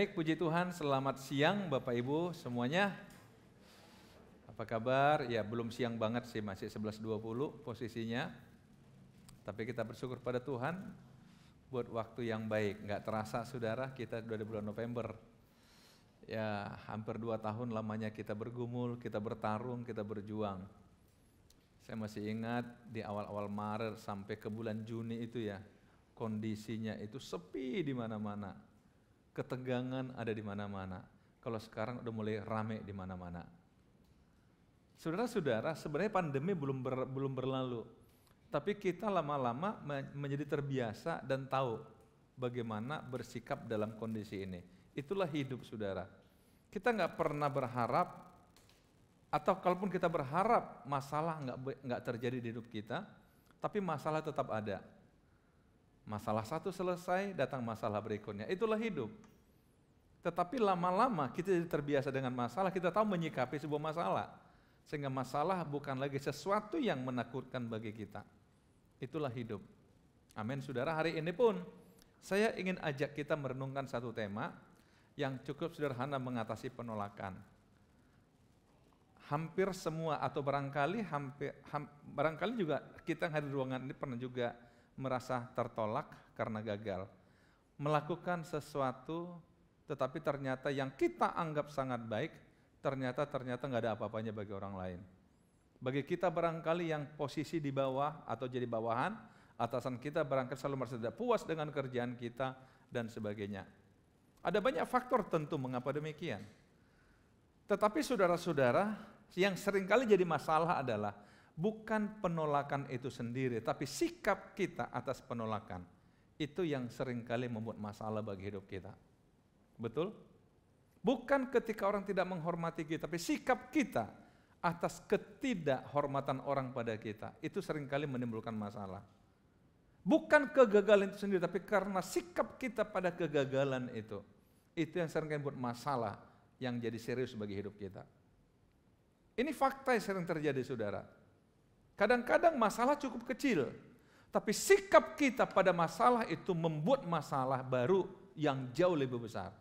Baik, puji Tuhan, selamat siang Bapak Ibu semuanya. Apa kabar? Ya belum siang banget sih, masih 11.20 posisinya. Tapi kita bersyukur pada Tuhan buat waktu yang baik. Nggak terasa saudara, kita sudah di bulan November. Ya hampir 2 tahun lamanya kita bergumul, kita bertarung, kita berjuang. Saya masih ingat di awal-awal Maret sampai ke bulan Juni itu ya, kondisinya itu sepi di mana-mana. Ketegangan ada di mana-mana. Kalau sekarang udah mulai rame di mana-mana. Saudara-saudara, sebenarnya pandemi belum berlalu. Tapi kita lama-lama menjadi terbiasa dan tahu bagaimana bersikap dalam kondisi ini. Itulah hidup saudara. Kita nggak pernah berharap, atau kalaupun kita berharap masalah nggak terjadi di hidup kita, tapi masalah tetap ada. Masalah satu selesai, datang masalah berikutnya. Itulah hidup. Tetapi lama-lama kita jadi terbiasa dengan masalah, kita tahu menyikapi sebuah masalah. Sehingga masalah bukan lagi sesuatu yang menakutkan bagi kita. Itulah hidup. Amin, saudara. Hari ini pun saya ingin ajak kita merenungkan satu tema yang cukup sederhana mengatasi penolakan. Hampir semua atau barangkali juga kita yang hadir di ruangan ini pernah juga merasa tertolak karena gagal melakukan sesuatu, tetapi ternyata yang kita anggap sangat baik ternyata nggak ada apa-apanya bagi orang lain. Bagi kita barangkali yang posisi di bawah atau jadi bawahan, atasan kita barangkali selalu merasa tidak puas dengan kerjaan kita dan sebagainya. Ada banyak faktor tentu mengapa demikian. Tetapi saudara-saudara, yang seringkali jadi masalah adalah bukan penolakan itu sendiri, tapi sikap kita atas penolakan. Itu yang seringkali membuat masalah bagi hidup kita. Betul? Bukan ketika orang tidak menghormati kita, tapi sikap kita atas ketidakhormatan orang pada kita. Itu seringkali menimbulkan masalah. Bukan kegagalan itu sendiri, tapi karena sikap kita pada kegagalan itu. Itu yang seringkali membuat masalah yang jadi serius bagi hidup kita. Ini fakta yang sering terjadi, saudara. Kadang-kadang masalah cukup kecil, tapi sikap kita pada masalah itu membuat masalah baru yang jauh lebih besar.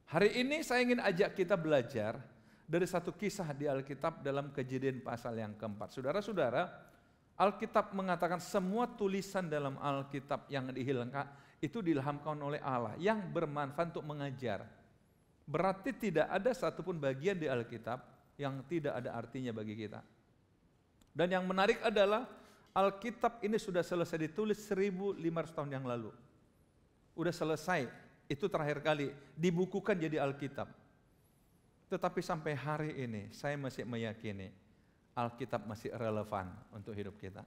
Hari ini saya ingin ajak kita belajar dari satu kisah di Alkitab dalam Kejadian pasal yang keempat. Saudara-saudara, Alkitab mengatakan semua tulisan dalam Alkitab yang dihilangkan itu diilhamkan oleh Allah yang bermanfaat untuk mengajar. Berarti tidak ada satupun bagian di Alkitab yang tidak ada artinya bagi kita. Dan yang menarik adalah Alkitab ini sudah selesai ditulis 1500 tahun yang lalu. Udah selesai, itu terakhir kali dibukukan jadi Alkitab. Tetapi sampai hari ini saya masih meyakini Alkitab masih relevan untuk hidup kita.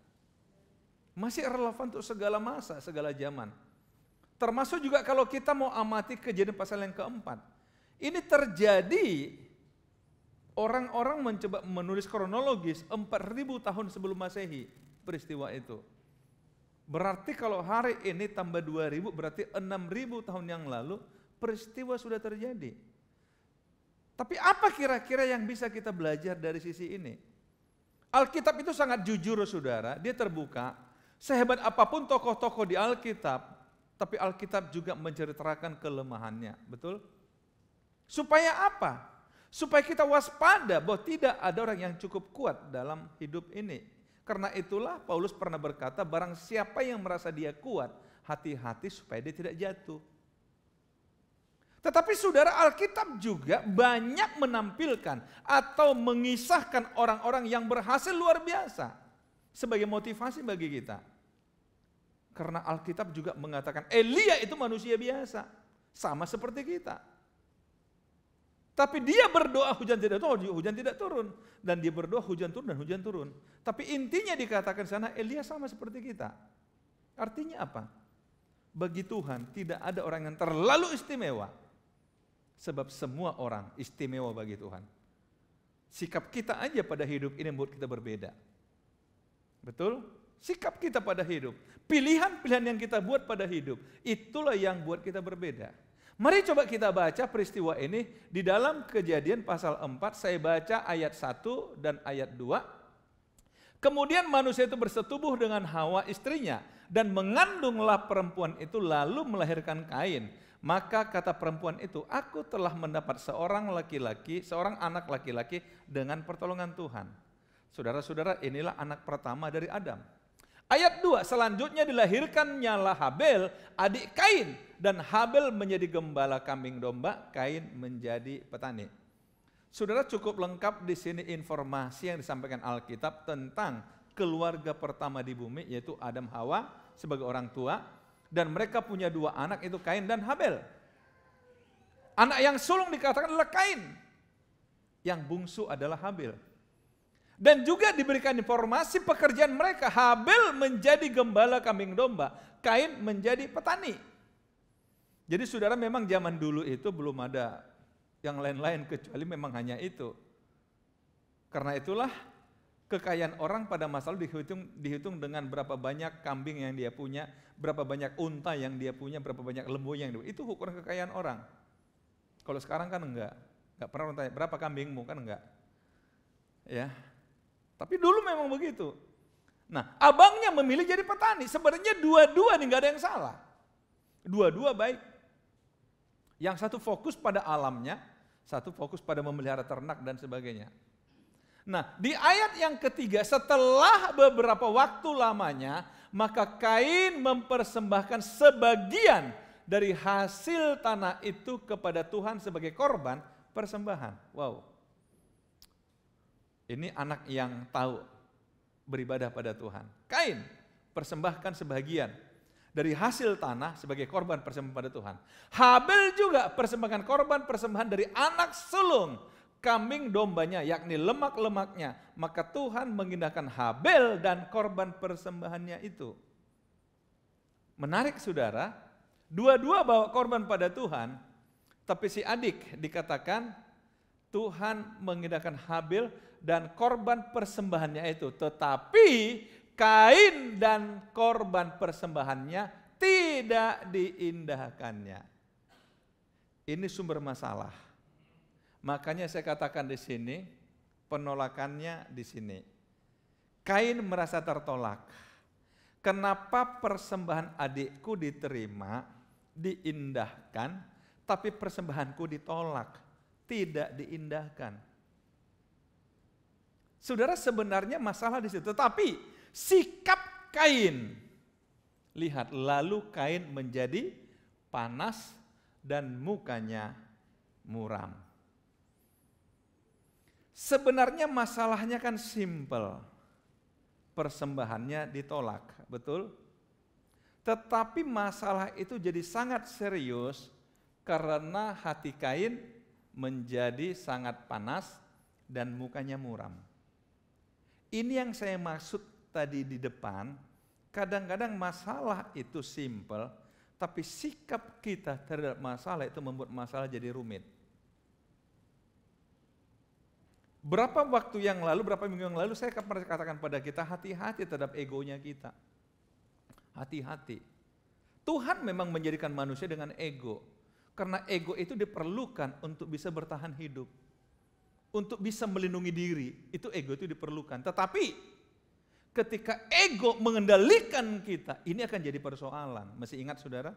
Masih relevan untuk segala masa, segala zaman. Termasuk juga kalau kita mau amati Kejadian pasal yang keempat. Ini terjadi, orang-orang mencoba menulis kronologis 4000 tahun sebelum Masehi peristiwa itu. Berarti kalau hari ini tambah 2000 berarti 6000 tahun yang lalu peristiwa sudah terjadi. Tapi apa kira-kira yang bisa kita belajar dari sisi ini? Alkitab itu sangat jujur saudara, dia terbuka. Sehebat apapun tokoh-tokoh di Alkitab, tapi Alkitab juga menceritakan kelemahannya, betul? Supaya apa? Supaya kita waspada bahwa tidak ada orang yang cukup kuat dalam hidup ini. Karena itulah Paulus pernah berkata, barang siapa yang merasa dia kuat, hati-hati supaya dia tidak jatuh. Tetapi saudara, Alkitab juga banyak menampilkan atau mengisahkan orang-orang yang berhasil luar biasa sebagai motivasi bagi kita. Karena Alkitab juga mengatakan Elia itu manusia biasa, sama seperti kita. Tapi dia berdoa hujan tidak turun. Dan dia berdoa hujan turun dan hujan turun. Tapi intinya dikatakan sana Elia sama seperti kita. Artinya apa? Bagi Tuhan tidak ada orang yang terlalu istimewa. Sebab semua orang istimewa bagi Tuhan. Sikap kita aja pada hidup ini membuat kita berbeda. Betul? Sikap kita pada hidup. Pilihan-pilihan yang kita buat pada hidup. Itulah yang buat kita berbeda. Mari coba kita baca peristiwa ini di dalam Kejadian pasal 4, saya baca ayat 1 dan ayat 2. Kemudian manusia itu bersetubuh dengan Hawa istrinya dan mengandunglah perempuan itu lalu melahirkan Kain. Maka kata perempuan itu, aku telah mendapat seorang anak laki-laki dengan pertolongan Tuhan. Saudara-saudara, inilah anak pertama dari Adam. Ayat 2, selanjutnya dilahirkannya Habel, adik Kain, dan Habel menjadi gembala kambing domba, Kain menjadi petani. Saudara, cukup lengkap di sini informasi yang disampaikan Alkitab tentang keluarga pertama di bumi, yaitu Adam Hawa sebagai orang tua, dan mereka punya 2 anak, itu Kain dan Habel. Anak yang sulung dikatakan adalah Kain, yang bungsu adalah Habel. Dan juga diberikan informasi pekerjaan mereka, Habel menjadi gembala kambing domba, Kain menjadi petani. Jadi saudara, memang zaman dulu itu belum ada yang lain-lain kecuali memang hanya itu. Karena itulah kekayaan orang pada masa lalu dihitung dengan berapa banyak kambing yang dia punya, berapa banyak unta yang dia punya, berapa banyak lembu yang dia punya. Itu ukuran kekayaan orang. Kalau sekarang kan enggak pernah tanya berapa kambingmu, kan enggak. Ya. Tapi dulu memang begitu. Nah, abangnya memilih jadi petani. Sebenarnya dua-dua nih enggak ada yang salah. Dua-dua baik. Yang satu fokus pada alamnya, satu fokus pada memelihara ternak dan sebagainya. Nah, di ayat yang ketiga, setelah beberapa waktu lamanya, maka Kain mempersembahkan sebagian dari hasil tanah itu kepada Tuhan sebagai korban persembahan. Wow. Ini anak yang tahu beribadah pada Tuhan. Kain persembahkan sebagian dari hasil tanah sebagai korban persembahan pada Tuhan. Habel juga persembahkan korban persembahan dari anak sulung kambing dombanya, yakni lemak-lemaknya. Maka Tuhan mengindahkan Habel dan korban persembahannya itu. Menarik saudara, dua-dua bawa korban pada Tuhan, tapi si adik dikatakan Tuhan mengindahkan Habel dan korban persembahannya itu. Tetapi Kain dan korban persembahannya tidak diindahkannya. Ini sumber masalah. Makanya saya katakan di sini, penolakannya di sini. Kain merasa tertolak. Kenapa persembahan adikku diterima, diindahkan, tapi persembahanku ditolak, tidak diindahkan? Saudara, sebenarnya masalah di situ. Tetapi sikap Kain, lihat, lalu Kain menjadi panas dan mukanya muram. Sebenarnya masalahnya kan simpel, persembahannya ditolak, betul? Tetapi masalah itu jadi sangat serius karena hati Kain menjadi sangat panas dan mukanya muram. Ini yang saya maksud tadi di depan, kadang-kadang masalah itu simpel, tapi sikap kita terhadap masalah itu membuat masalah jadi rumit. Berapa waktu yang lalu, berapa minggu yang lalu saya pernah katakan pada kita, hati-hati terhadap egonya kita. Hati-hati. Tuhan memang menjadikan manusia dengan ego. Karena ego itu diperlukan untuk bisa bertahan hidup. Untuk bisa melindungi diri, itu ego itu diperlukan. Tetapi ketika ego mengendalikan kita, ini akan jadi persoalan. Masih ingat saudara?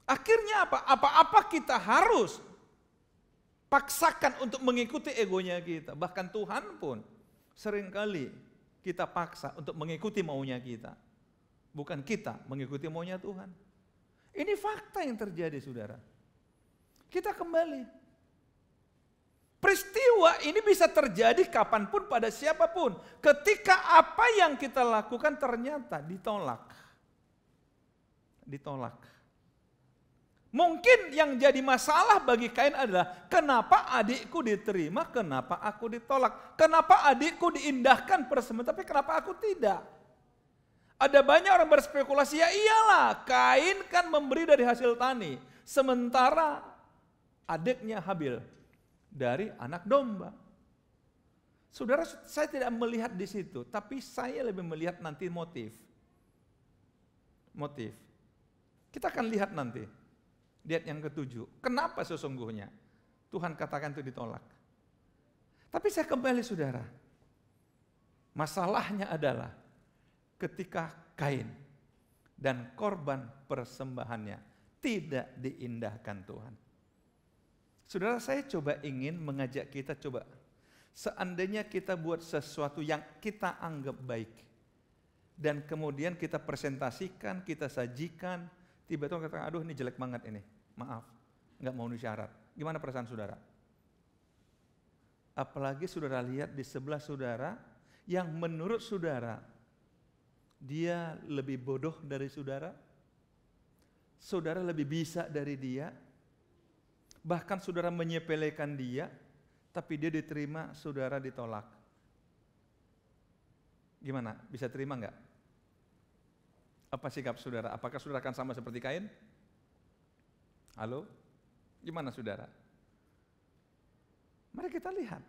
Akhirnya apa? Apa-apa kita harus paksakan untuk mengikuti egonya kita. Bahkan Tuhan pun seringkali kita paksa untuk mengikuti maunya kita. Bukan kita mengikuti maunya Tuhan. Ini fakta yang terjadi saudara. Kita kembali. Peristiwa ini bisa terjadi kapanpun pada siapapun. Ketika apa yang kita lakukan ternyata ditolak. Ditolak. Mungkin yang jadi masalah bagi Kain adalah kenapa adikku diterima, kenapa aku ditolak. Kenapa adikku diindahkan persembahan, tapi kenapa aku tidak. Ada banyak orang berspekulasi, ya iyalah Kain kan memberi dari hasil tani. Sementara adiknya Habil dari anak domba. Saudara, saya tidak melihat di situ, tapi saya lebih melihat nanti motif. Motif. Kita akan lihat nanti. Lihat yang ke-7. Kenapa sesungguhnya Tuhan katakan itu ditolak? Tapi saya kembali saudara. Masalahnya adalah ketika Kain dan korban persembahannya tidak diindahkan Tuhan. Saudara, saya coba ingin mengajak kita coba, seandainya kita buat sesuatu yang kita anggap baik, dan kemudian kita presentasikan, kita sajikan, tiba-tiba kita katakan, aduh ini jelek banget ini, maaf, nggak mau syarat. Gimana perasaan saudara? Apalagi saudara lihat di sebelah saudara, yang menurut saudara, dia lebih bodoh dari saudara, saudara lebih bisa dari dia, bahkan saudara menyepelekan dia, tapi dia diterima, saudara ditolak. Gimana? Bisa terima enggak? Apa sikap saudara? Apakah saudara akan sama seperti Kain? Halo? Gimana saudara? Mari kita lihat.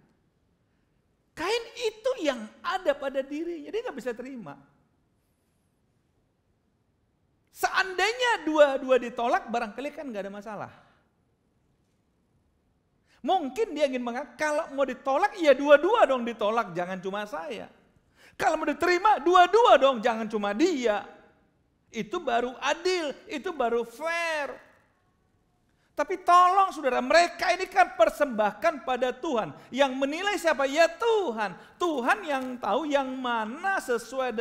Kain itu yang ada pada dirinya, dia nggak bisa terima. Seandainya dua-dua ditolak, barangkali kan nggak ada masalah. Mungkin dia ingin mengatakan, kalau mau ditolak, ya dua-dua dong ditolak, jangan cuma saya. Kalau mau diterima, dua-dua dong, jangan cuma dia. Itu baru adil, itu baru fair. Tapi tolong saudara, mereka ini kan persembahkan pada Tuhan. Yang menilai siapa? Ya Tuhan. Tuhan yang tahu yang mana sesuai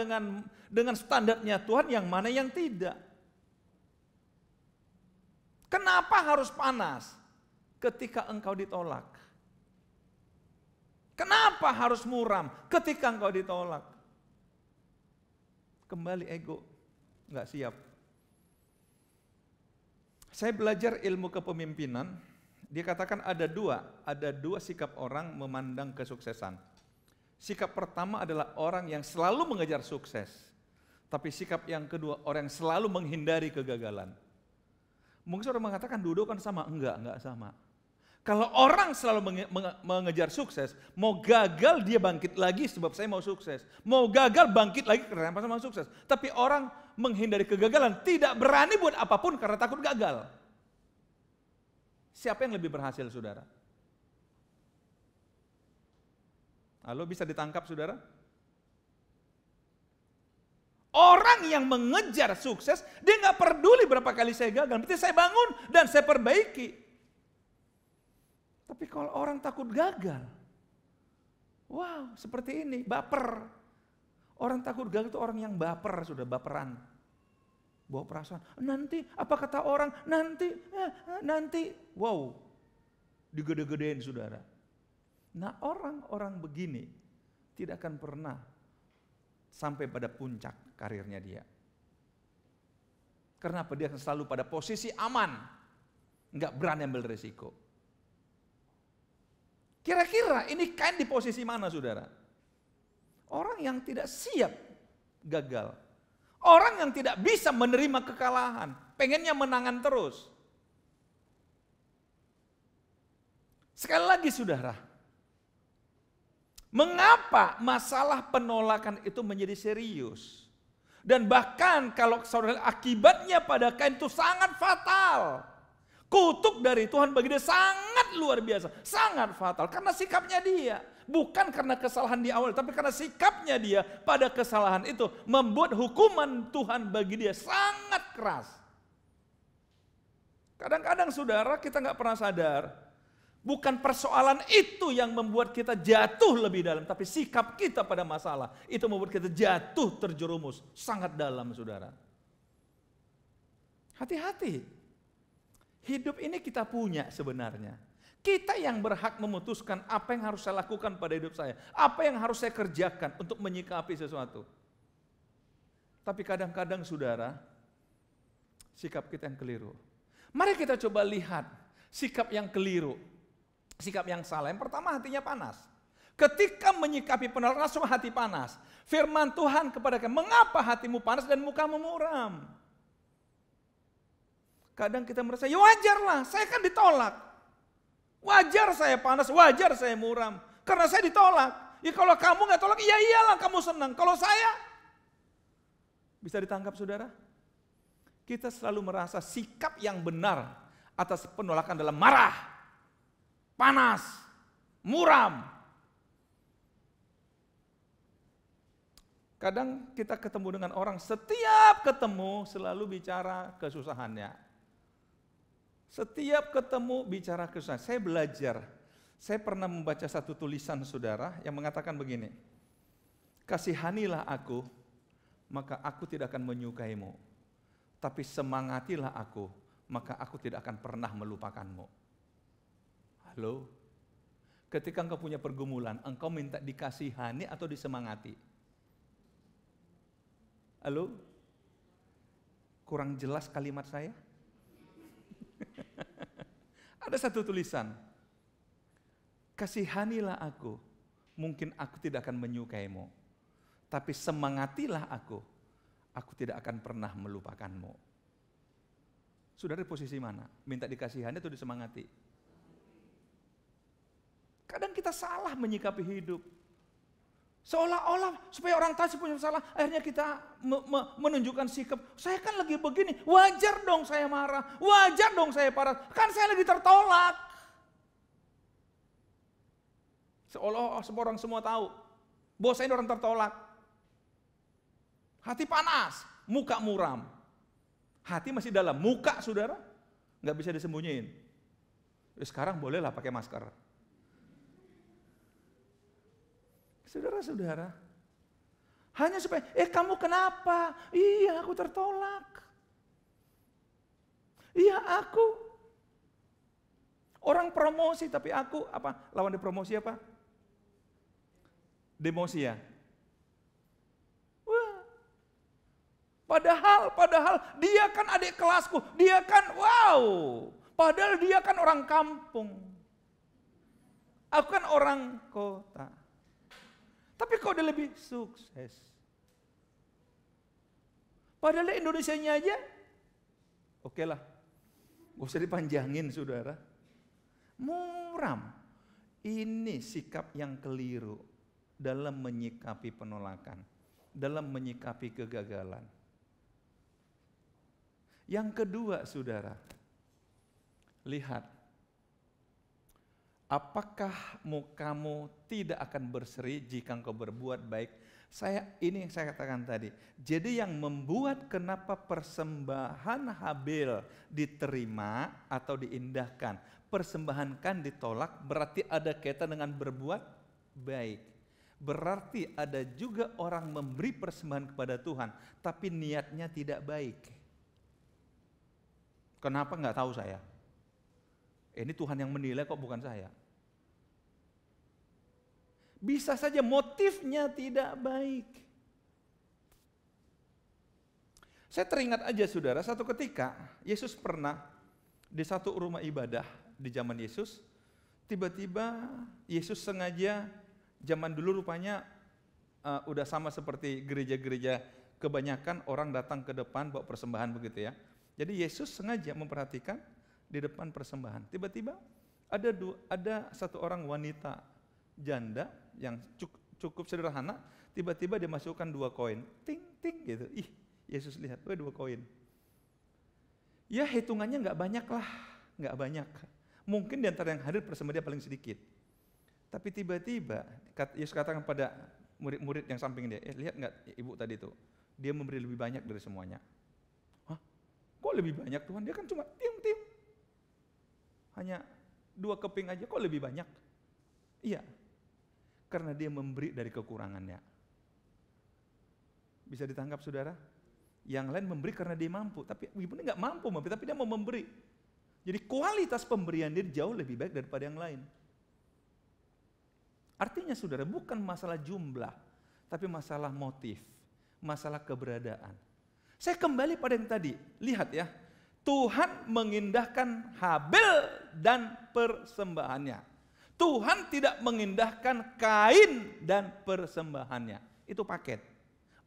dengan standarnya Tuhan, yang mana yang tidak. Kenapa harus panas ketika engkau ditolak? Kenapa harus muram ketika engkau ditolak? Kembali ego, nggak siap. Saya belajar ilmu kepemimpinan, dia katakan ada dua sikap orang memandang kesuksesan. Sikap pertama adalah orang yang selalu mengejar sukses, tapi sikap yang kedua orang yang selalu menghindari kegagalan. Mungkin saudara mengatakan dua kan sama, enggak sama. Kalau orang selalu mengejar sukses, mau gagal dia bangkit lagi sebab saya mau sukses. Mau gagal bangkit lagi karena saya mau sukses. Tapi orang menghindari kegagalan, tidak berani buat apapun karena takut gagal. Siapa yang lebih berhasil saudara? Halo, bisa ditangkap saudara? Orang yang mengejar sukses, dia nggak peduli berapa kali saya gagal, berarti saya bangun dan saya perbaiki. Tapi kalau orang takut gagal, wow, seperti ini, baper. Orang takut gagal itu orang yang baper, sudah baperan. Bawa perasaan, nanti, apa kata orang, nanti. Wow, digede-gedein saudara. Nah orang-orang begini tidak akan pernah sampai pada puncak karirnya dia. Kenapa? Dia selalu pada posisi aman, nggak berani ambil resiko. Kira-kira ini Kain di posisi mana saudara? Orang yang tidak siap gagal. Orang yang tidak bisa menerima kekalahan. Pengennya menangan terus. Sekali lagi saudara. Mengapa masalah penolakan itu menjadi serius? Dan bahkan kalau saudara akibatnya pada Kain itu sangat fatal. Kutuk dari Tuhan bagi dia sangat luar biasa, sangat fatal karena sikapnya dia. Bukan karena kesalahan di awal, tapi karena sikapnya dia pada kesalahan itu membuat hukuman Tuhan bagi dia sangat keras. Kadang-kadang saudara kita nggak pernah sadar, bukan persoalan itu yang membuat kita jatuh lebih dalam, tapi sikap kita pada masalah itu membuat kita jatuh terjerumus sangat dalam saudara. Hati-hati. Hidup ini kita punya sebenarnya. Kita yang berhak memutuskan apa yang harus saya lakukan pada hidup saya. Apa yang harus saya kerjakan untuk menyikapi sesuatu. Tapi kadang-kadang saudara, sikap kita yang keliru. Mari kita coba lihat sikap yang keliru. Sikap yang salah. Yang pertama hatinya panas. Ketika menyikapi penolakan langsung hati panas. Firman Tuhan kepada kita, mengapa hatimu panas dan mukamu muram? Kadang kita merasa, ya wajarlah, saya kan ditolak. Wajar saya panas, wajar saya muram. Karena saya ditolak. Ya kalau kamu gak tolak, ya iyalah kamu senang. Kalau saya, bisa ditangkap saudara? Kita selalu merasa sikap yang benar atas penolakan dalam marah, panas, muram. Kadang kita ketemu dengan orang, setiap ketemu selalu bicara kesusahannya. Setiap ketemu bicara kesusahan. Saya belajar. Saya pernah membaca satu tulisan saudara yang mengatakan begini. Kasihanilah aku, maka aku tidak akan menyukaimu. Tapi semangatilah aku, maka aku tidak akan pernah melupakanmu. Halo? Ketika engkau punya pergumulan, engkau minta dikasihani atau disemangati? Halo? Kurang jelas kalimat saya? Ada satu tulisan, kasihanilah aku, mungkin aku tidak akan menyukaimu, tapi semangatilah aku tidak akan pernah melupakanmu. Saudara di posisi mana? Minta dikasihani atau disemangati? Kadang kita salah menyikapi hidup. Seolah-olah supaya orang tahu punya salah, akhirnya kita menunjukkan sikap, saya kan lagi begini, wajar dong saya marah, wajar dong saya parah, kan saya lagi tertolak. Seolah-olah orang semua tahu, bahwa saya ini orang tertolak. Hati panas, muka muram. Hati masih dalam, muka saudara, nggak bisa disembunyiin. Sekarang bolehlah pakai masker. Saudara-saudara, hanya supaya, kamu kenapa? Iya, aku tertolak. Iya, aku. Orang promosi, tapi aku, apa? Lawan di promosi apa? Demosi ya? Wah. Padahal dia kan adik kelasku, dia kan wow. Padahal dia kan orang kampung. Aku kan orang kota. Tapi kok dia lebih sukses. Padahal Indonesianya aja, oke lah, gak usah dipanjangin saudara. Muram, ini sikap yang keliru dalam menyikapi penolakan, dalam menyikapi kegagalan. Yang kedua saudara, lihat. Apakah mukamu tidak akan berseri jika engkau berbuat baik? Ini yang saya katakan tadi. Jadi yang membuat kenapa persembahan Habil diterima atau diindahkan, persembahan kan ditolak, berarti ada kaitan dengan berbuat baik. Berarti ada juga orang memberi persembahan kepada Tuhan, tapi niatnya tidak baik. Kenapa nggak tahu saya? Ini Tuhan yang menilai kok bukan saya. Bisa saja motifnya tidak baik. Saya teringat aja saudara, satu ketika Yesus pernah di satu rumah ibadah di zaman Yesus, tiba-tiba Yesus sengaja, zaman dulu rupanya udah sama seperti gereja-gereja, kebanyakan orang datang ke depan bawa persembahan begitu ya. Jadi Yesus sengaja memperhatikan di depan persembahan. Tiba-tiba ada satu orang wanita janda yang cukup sederhana, tiba-tiba dia masukkan 2 koin, ting ting gitu. Ih, Yesus lihat, 2 koin. Ya hitungannya nggak banyak lah, nggak banyak. Mungkin di antara yang hadir persembahan dia paling sedikit. Tapi tiba-tiba Yesus katakan pada murid-murid yang samping dia, lihat nggak ibu tadi itu, dia memberi lebih banyak dari semuanya. Hah? Kok lebih banyak Tuhan? Dia kan cuma tim. Hanya 2 keping aja, kok lebih banyak? Iya, karena dia memberi dari kekurangannya. Bisa ditangkap saudara? Yang lain memberi karena dia mampu, tapi ibu ini nggak mampu, tapi dia mau memberi. Jadi kualitas pemberian dia jauh lebih baik daripada yang lain. Artinya saudara, bukan masalah jumlah, tapi masalah motif, masalah keberadaan. Saya kembali pada yang tadi, lihat ya, Tuhan mengindahkan Habil dan persembahannya. Tuhan tidak mengindahkan Kain dan persembahannya. Itu paket.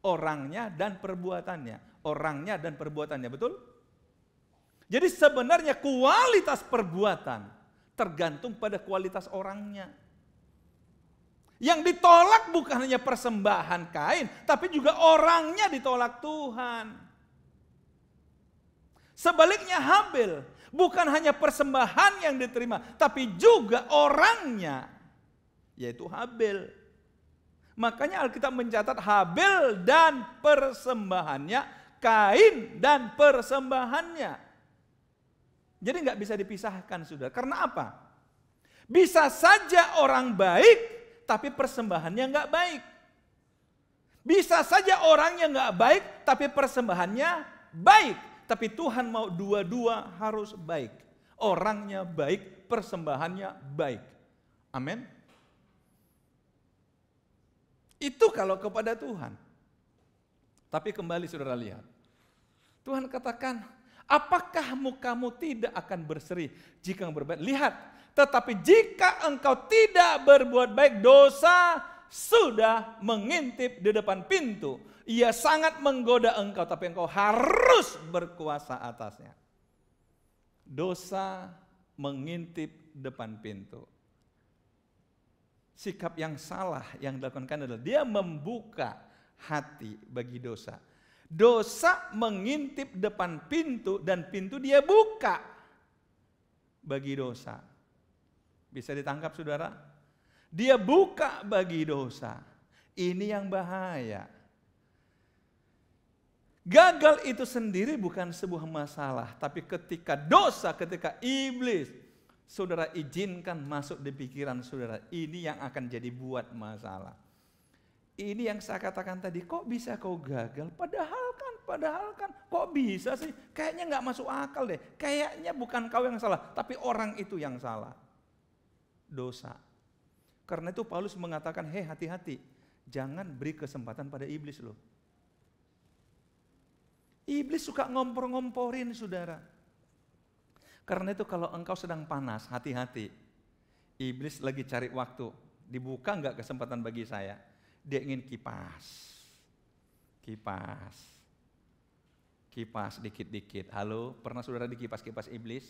Orangnya dan perbuatannya. Orangnya dan perbuatannya, betul? Jadi sebenarnya kualitas perbuatan tergantung pada kualitas orangnya. Yang ditolak bukan hanya persembahan Kain, tapi juga orangnya ditolak Tuhan. Sebaliknya Habil, bukan hanya persembahan yang diterima, tapi juga orangnya, yaitu Habil. Makanya Alkitab mencatat Habil dan persembahannya, Kain dan persembahannya. Jadi nggak bisa dipisahkan, saudara. Karena apa? Bisa saja orang baik, tapi persembahannya nggak baik. Bisa saja orang yang nggak baik, tapi persembahannya baik. Tapi Tuhan mau dua-dua harus baik. Orangnya baik, persembahannya baik. Amin. Itu kalau kepada Tuhan. Tapi kembali saudara lihat. Tuhan katakan, apakah mukamu tidak akan berseri jika engkau berbuat? Lihat, tetapi jika engkau tidak berbuat baik, dosa sudah mengintip di depan pintu. Ia sangat menggoda engkau, tapi engkau harus berkuasa atasnya. Dosa mengintip depan pintu. Sikap yang salah yang dilakukan adalah dia membuka hati bagi dosa. Dosa mengintip depan pintu dan pintu dia buka bagi dosa. Bisa ditangkap saudara? Dia buka bagi dosa. Ini yang bahaya. Gagal itu sendiri bukan sebuah masalah, tapi ketika dosa, ketika iblis, saudara izinkan masuk di pikiran saudara, ini yang akan jadi buat masalah. Ini yang saya katakan tadi, kok bisa kau gagal? Padahal kan, kok bisa sih? Kayaknya nggak masuk akal deh. Kayaknya bukan kau yang salah, tapi orang itu yang salah. Dosa. Karena itu Paulus mengatakan, hati-hati, jangan beri kesempatan pada iblis loh. Iblis suka ngompor-ngomporin saudara. Karena itu kalau engkau sedang panas, hati-hati. Iblis lagi cari waktu, dibuka nggak kesempatan bagi saya? Dia ingin kipas dikit-dikit. Halo, pernah saudara dikipas-kipas iblis?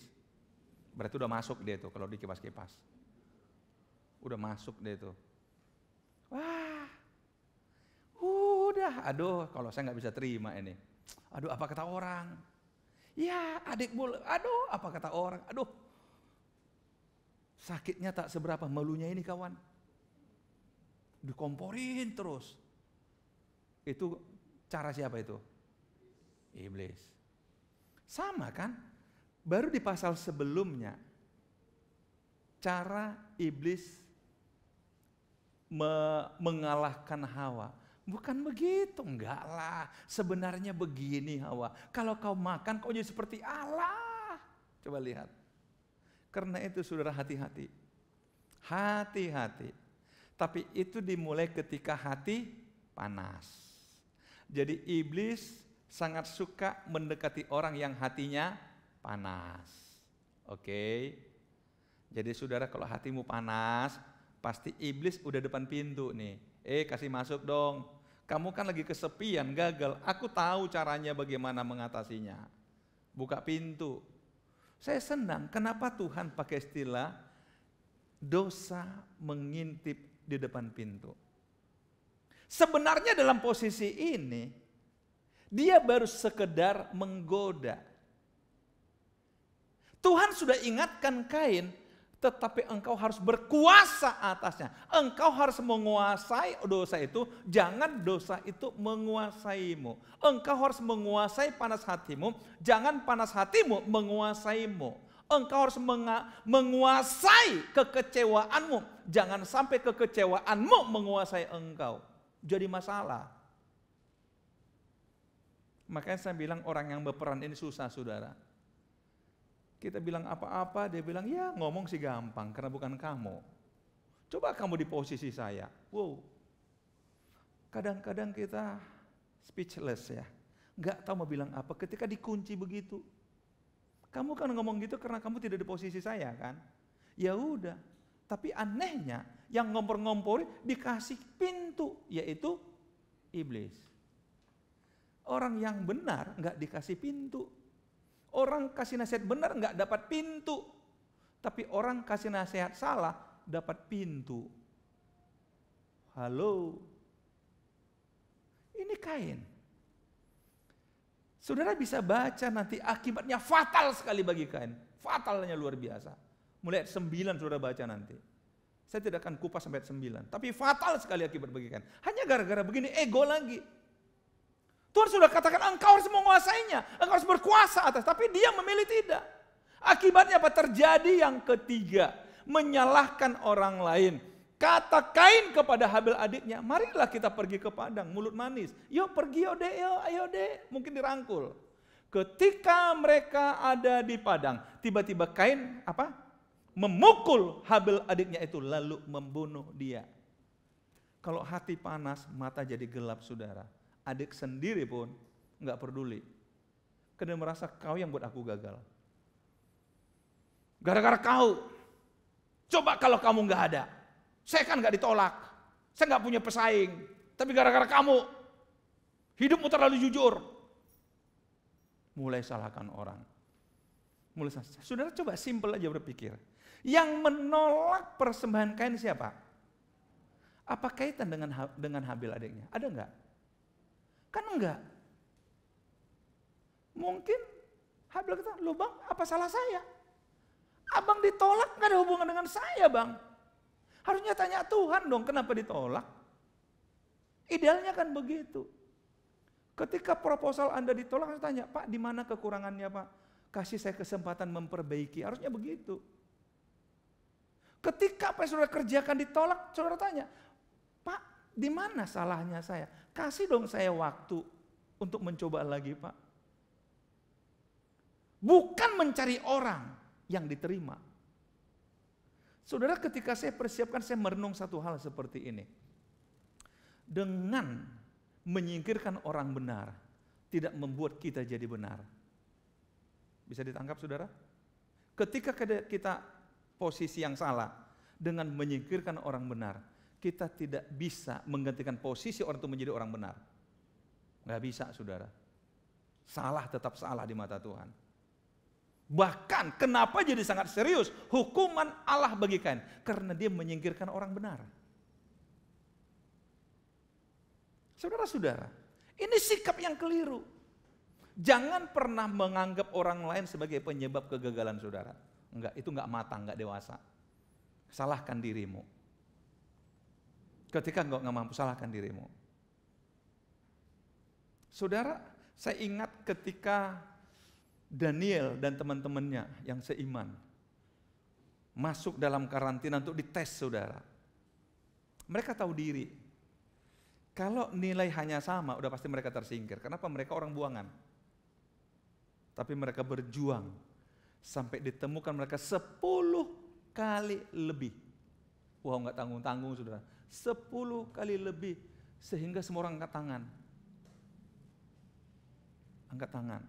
Berarti udah masuk dia tuh kalau dikipas-kipas. Udah masuk dia tuh. Wah, udah, aduh kalau saya nggak bisa terima ini. Aduh apa kata orang? Ya adik boleh, aduh apa kata orang? Aduh, sakitnya tak seberapa, malunya ini kawan. Dikomporin terus. Itu cara siapa itu? Iblis. Sama kan? Baru di pasal sebelumnya, cara iblis mengalahkan Hawa. Bukan begitu, enggak lah. Sebenarnya begini Hawa. Kalau kau makan kau jadi seperti Allah. Coba lihat. Karena itu saudara hati-hati. Hati-hati. Tapi itu dimulai ketika hati panas. Jadi iblis sangat suka mendekati orang yang hatinya panas. Oke. Jadi saudara kalau hatimu panas, pasti iblis udah depan pintu nih. Kasih masuk dong. Kamu kan lagi kesepian, gagal. Aku tahu caranya bagaimana mengatasinya. Buka pintu. Saya senang kenapa Tuhan pakai istilah dosa mengintip di depan pintu. Sebenarnya dalam posisi ini, dia baru sekedar menggoda. Tuhan sudah ingatkan Kain, tetapi engkau harus berkuasa atasnya. Engkau harus menguasai dosa itu, jangan dosa itu menguasaimu. Engkau harus menguasai panas hatimu, jangan panas hatimu menguasaimu. Engkau harus menguasai kekecewaanmu, jangan sampai kekecewaanmu menguasai engkau. Jadi masalah. Makanya saya bilang orang yang berperan ini susah saudara. Kita bilang apa-apa, dia bilang ya ngomong sih gampang karena bukan kamu. Coba kamu di posisi saya. Wow. Kadang-kadang kita speechless ya. Nggak tahu mau bilang apa ketika dikunci begitu. Kamu kan ngomong gitu karena kamu tidak di posisi saya kan. Ya udah. Tapi anehnya yang ngompor-ngompori dikasih pintu, yaitu iblis. Orang yang benar nggak dikasih pintu. Orang kasih nasihat benar nggak dapat pintu, tapi orang kasih nasihat salah dapat pintu. Halo, ini Kain. Saudara bisa baca nanti akibatnya fatal sekali bagi Kain, fatalnya luar biasa. Mulai ayat 9 saudara baca nanti. Saya tidak akan kupas sampai ayat 9, tapi fatal sekali akibat bagi Kain. Hanya gara-gara begini ego lagi. Tuhan sudah katakan engkau harus menguasainya, engkau harus berkuasa atas, tapi dia memilih tidak. Akibatnya apa? Terjadi yang ketiga, menyalahkan orang lain. Kata Kain kepada Habil adiknya, marilah kita pergi ke padang, mulut manis. Yuk pergi, yuk dek, yuk, ayo dek. Mungkin dirangkul. Ketika mereka ada di padang, tiba-tiba Kain memukul Habil adiknya itu, lalu membunuh dia. Kalau hati panas, mata jadi gelap, saudara. Adik sendiri pun nggak peduli. Karena merasa kau yang buat aku gagal. Gara-gara kau, coba kalau kamu nggak ada. Saya kan nggak ditolak, saya nggak punya pesaing. Tapi gara-gara kamu, hidupmu terlalu jujur. Mulai salahkan orang. Saudara coba simpel aja berpikir. Yang menolak persembahan Kain siapa? Apa kaitan dengan Habil adiknya? Ada nggak? Kan enggak. Mungkin Habil kata, loh bang, apa salah saya? Abang ditolak nggak ada hubungan dengan saya bang. Harusnya tanya Tuhan dong, kenapa ditolak? Idealnya kan begitu. Ketika proposal Anda ditolak, saya tanya, Pak, di mana kekurangannya Pak? Kasih saya kesempatan memperbaiki. Harusnya begitu. Ketika apa yang saudara kerjakan ditolak, saudara tanya, Pak, di mana salahnya saya? Kasih dong saya waktu untuk mencoba lagi, Pak. Bukan mencari orang yang diterima. Saudara, ketika saya persiapkan, saya merenung satu hal seperti ini. Dengan menyingkirkan orang benar, tidak membuat kita jadi benar. Bisa ditangkap, saudara? Ketika kita posisi yang salah, dengan menyingkirkan orang benar, kita tidak bisa menggantikan posisi orang itu menjadi orang benar. Nggak bisa, saudara. Salah tetap salah di mata Tuhan. Bahkan kenapa jadi sangat serius hukuman Allah bagi Kain? Karena dia menyingkirkan orang benar. Saudara-saudara, ini sikap yang keliru. Jangan pernah menganggap orang lain sebagai penyebab kegagalan saudara. Enggak, itu enggak matang, enggak dewasa. Salahkan dirimu. Ketika enggak mampu, salahkan dirimu. Saudara, saya ingat ketika Daniel dan teman-temannya yang seiman masuk dalam karantina untuk dites, saudara. Mereka tahu diri. Kalau nilai hanya sama, udah pasti mereka tersingkir. Kenapa? Mereka orang buangan. Tapi mereka berjuang sampai ditemukan mereka 10 kali lebih. Wah, nggak tanggung-tanggung, saudara. 10 kali lebih sehingga semua orang angkat tangan. Angkat tangan.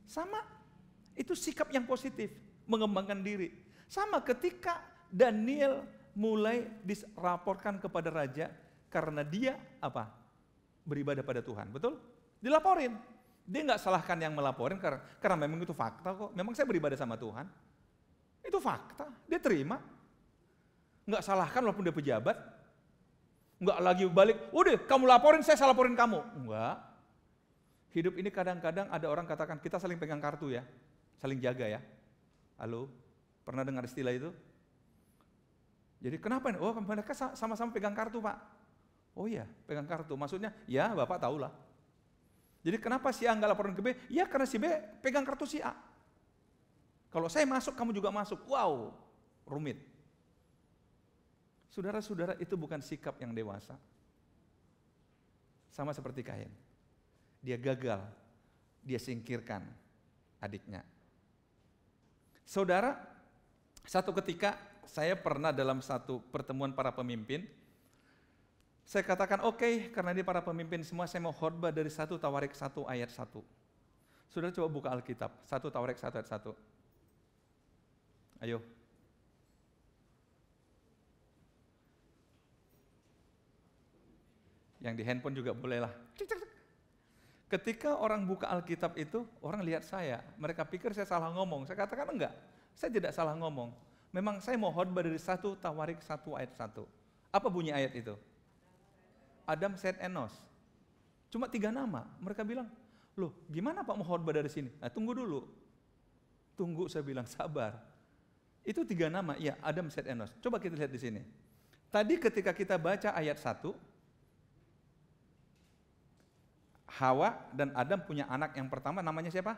Sama, itu sikap yang positif, mengembangkan diri. Sama ketika Daniel mulai dilaporkan kepada raja karena dia beribadah pada Tuhan, betul? Dilaporin. Dia nggak salahkan yang melaporin karena memang itu fakta kok. Memang saya beribadah sama Tuhan. Itu fakta, dia terima. Nggak salahkan walaupun dia pejabat. Nggak lagi balik, udah kamu laporin, saya laporin kamu. Enggak. Hidup ini kadang-kadang ada orang katakan kita saling pegang kartu ya, saling jaga ya. Halo, pernah dengar istilah itu? Jadi kenapa nih? Oh, mereka sama-sama pegang kartu Pak. Oh iya, pegang kartu. Maksudnya, ya Bapak tahulah. Jadi kenapa si A nggak laporin ke B? Ya karena si B pegang kartu si A. Kalau saya masuk, kamu juga masuk. Wow, rumit. Saudara-saudara, itu bukan sikap yang dewasa. Sama seperti Kain. Dia gagal, dia singkirkan adiknya. Saudara, satu ketika saya pernah dalam satu pertemuan para pemimpin, saya katakan oke, karena ini para pemimpin semua, saya mau khotbah dari 1 Tawarik 1 ayat 1. Saudara coba buka Alkitab, 1 Tawarik 1 ayat 1. Ayo. Yang di handphone juga boleh lah. Ketika orang buka Alkitab itu, orang lihat saya, mereka pikir saya salah ngomong. Saya katakan enggak, saya tidak salah ngomong. Memang saya mau khotbah dari 1 Tawarik 1 ayat 1. Apa bunyi ayat itu? Adam, Set, Enos. Cuma 3 nama. Mereka bilang, loh gimana Pak mau khotbah dari sini? Nah, tunggu dulu. Tunggu, saya bilang, sabar. Itu 3 nama, ya Adam, Set, Enos. Coba kita lihat di sini. Tadi ketika kita baca ayat 1, Hawa dan Adam punya anak yang pertama namanya siapa?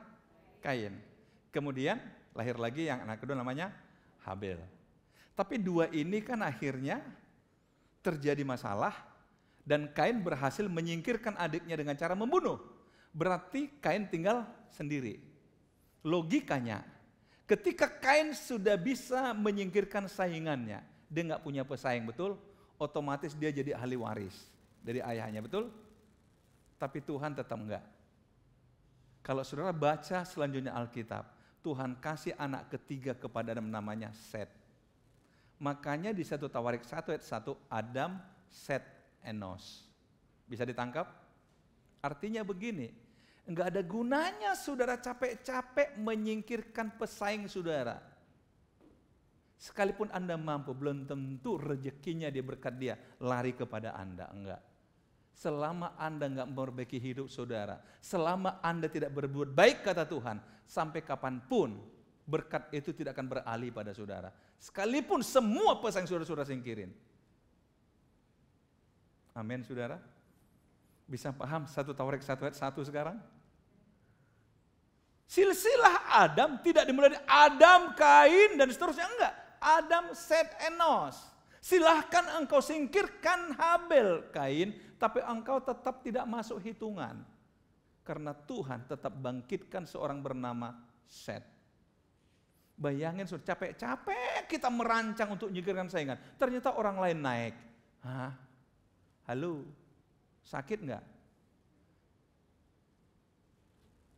Kain. Kemudian lahir lagi yang anak kedua namanya Habel. Tapi dua ini kan akhirnya terjadi masalah dan Kain berhasil menyingkirkan adiknya dengan cara membunuh. Berarti Kain tinggal sendiri. Logikanya, ketika Kain sudah bisa menyingkirkan saingannya, dia nggak punya pesaing, betul? Otomatis dia jadi ahli waris dari ayahnya, betul? Tapi Tuhan tetap enggak. Kalau saudara baca selanjutnya Alkitab, Tuhan kasih anak ketiga kepada Adam namanya Set. Makanya di 1 Tawarik 1 ayat 1, Adam, Set, Enos. Bisa ditangkap? Artinya begini, enggak ada gunanya saudara capek-capek menyingkirkan pesaing saudara. Sekalipun Anda mampu, belum tentu rezekinya dia berkat dia lari kepada Anda, enggak. Selama Anda enggak memperbaiki hidup saudara, selama Anda tidak berbuat baik kata Tuhan, sampai kapanpun berkat itu tidak akan beralih pada saudara. Sekalipun semua pesaing saudara singkirin. Amin saudara. Bisa paham 1 Tawarik 1 ayat 1 sekarang? Silsilah Adam tidak dimulai dari Adam, Kain dan seterusnya, enggak. Adam, Set, Enos. Silahkan engkau singkirkan Habel, Kain, tapi engkau tetap tidak masuk hitungan. Karena Tuhan tetap bangkitkan seorang bernama Set. Bayangin sudah capek-capek kita merancang untuk menyingkirkan saingan. Ternyata orang lain naik. Hah? Halo? Sakit enggak?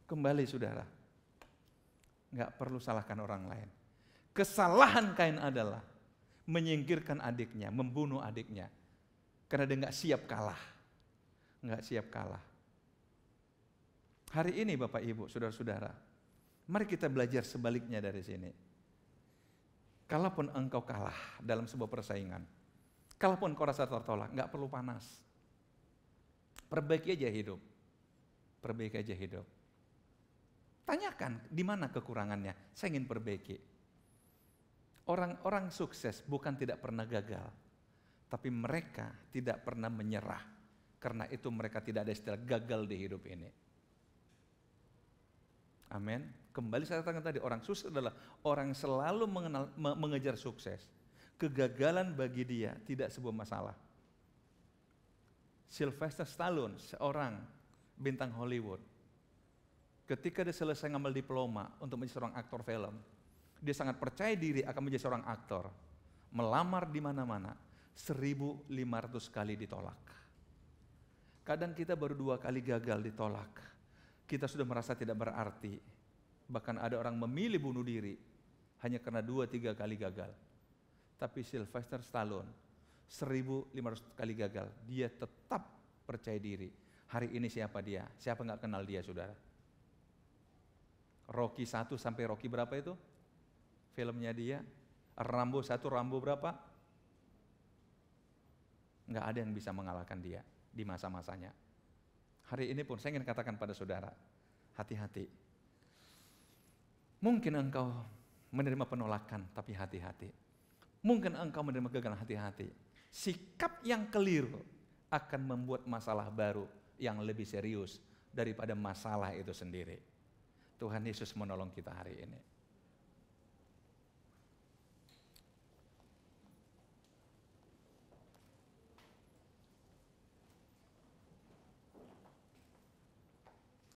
Kembali saudara. Enggak perlu salahkan orang lain. Kesalahan Kain adalah menyingkirkan adiknya, membunuh adiknya. Karena dia enggak siap kalah. Enggak siap kalah. Hari ini Bapak Ibu, saudara-saudara, mari kita belajar sebaliknya dari sini. Kalaupun engkau kalah dalam sebuah persaingan, kalaupun engkau rasa tertolak, enggak perlu panas. Perbaiki aja hidup. Perbaiki aja hidup. Tanyakan di mana kekurangannya. Saya ingin perbaiki. Orang-orang sukses bukan tidak pernah gagal, tapi mereka tidak pernah menyerah. Karena itu mereka tidak ada istilah gagal di hidup ini. Amin. Kembali saya katakan tadi, orang sukses adalah orang yang selalu mengejar sukses. Kegagalan bagi dia tidak sebuah masalah. Sylvester Stallone, seorang bintang Hollywood, ketika dia selesai ngambil diploma untuk menjadi seorang aktor film, dia sangat percaya diri akan menjadi seorang aktor. Melamar di mana-mana, 1.500 kali ditolak. Kadang kita baru 2 kali gagal ditolak, kita sudah merasa tidak berarti. Bahkan ada orang memilih bunuh diri hanya karena 2-3 kali gagal. Tapi Sylvester Stallone 1.500 kali gagal, dia tetap percaya diri. Hari ini siapa dia? Siapa nggak kenal dia, saudara? Rocky 1 sampai Rocky berapa itu? Filmnya dia. Rambo 1, Rambo berapa? Nggak ada yang bisa mengalahkan dia di masa-masanya. Hari ini pun saya ingin katakan pada saudara, hati-hati. Mungkin engkau menerima penolakan, tapi hati-hati. Mungkin engkau menerima kegagalan, hati-hati. Sikap yang keliru akan membuat masalah baru yang lebih serius daripada masalah itu sendiri. Tuhan Yesus menolong kita hari ini.